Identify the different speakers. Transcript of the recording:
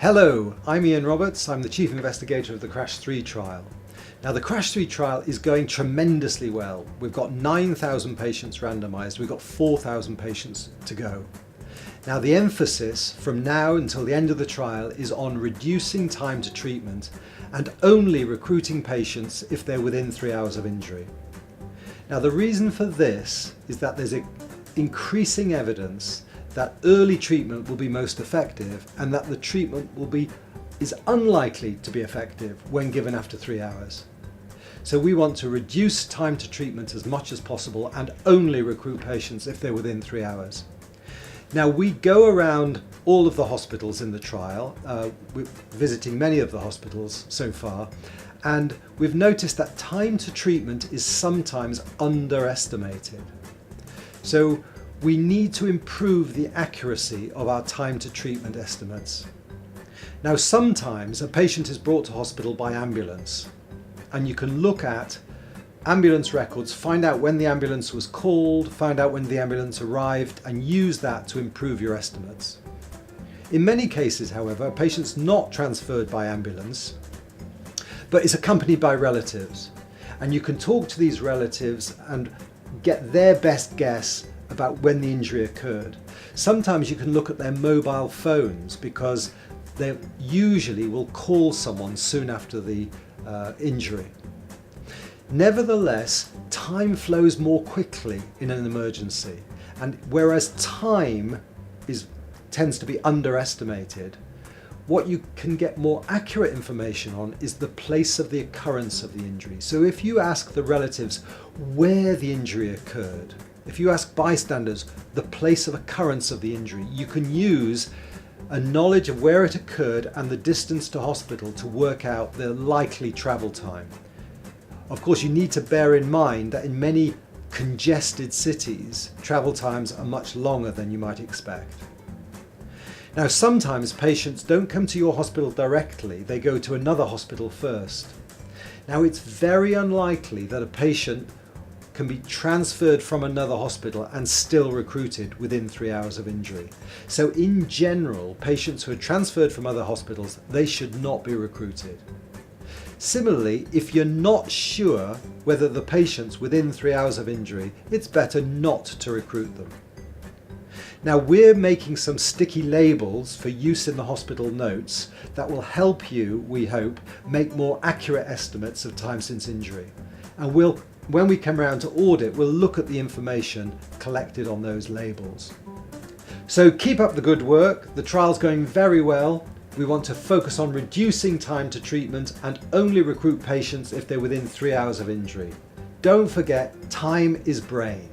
Speaker 1: Hello, I'm Ian Roberts. I'm the Chief Investigator of the CRASH-3 trial. Now the CRASH-3 trial is going tremendously well. We've got 9,000 patients randomised, we've got 4,000 patients to go. Now the emphasis from now until the end of the trial is on reducing time to treatment and only recruiting patients if they're within 3 hours of injury. Now the reason for this is that there's increasing evidence that early treatment will be most effective and that the treatment is unlikely to be effective when given after 3 hours. So we want to reduce time to treatment as much as possible and only recruit patients if they're within 3 hours. Now we go around all of the hospitals in the trial, we're visiting many of the hospitals so far, and we've noticed that time to treatment is sometimes underestimated. So we need to improve the accuracy of our time to treatment estimates. Now sometimes a patient is brought to hospital by ambulance and you can look at ambulance records, find out when the ambulance was called, find out when the ambulance arrived and use that to improve your estimates. In many cases, however, a patient's not transferred by ambulance but is accompanied by relatives, and you can talk to these relatives and get their best guess about when the injury occurred. Sometimes you can look at their mobile phones because they usually will call someone soon after the injury. Nevertheless, time flows more quickly in an emergency, and whereas time tends to be underestimated, what you can get more accurate information on is the place of the occurrence of the injury. So if you ask the relatives where the injury occurred, if you ask bystanders the place of occurrence of the injury, you can use a knowledge of where it occurred and the distance to hospital to work out the likely travel time. Of course, you need to bear in mind that in many congested cities, travel times are much longer than you might expect. Now, sometimes patients don't come to your hospital directly, they go to another hospital first. Now, it's very unlikely that a patient can be transferred from another hospital and still recruited within 3 hours of injury. So in general, patients who are transferred from other hospitals, they should not be recruited. Similarly, if you're not sure whether the patient's within 3 hours of injury, it's better not to recruit them. Now we're making some sticky labels for use in the hospital notes that will help you, we hope, make more accurate estimates of time since injury. And when we come around to audit, we'll look at the information collected on those labels. So keep up the good work. The trial's going very well. We want to focus on reducing time to treatment and only recruit patients if they're within 3 hours of injury. Don't forget, time is brain.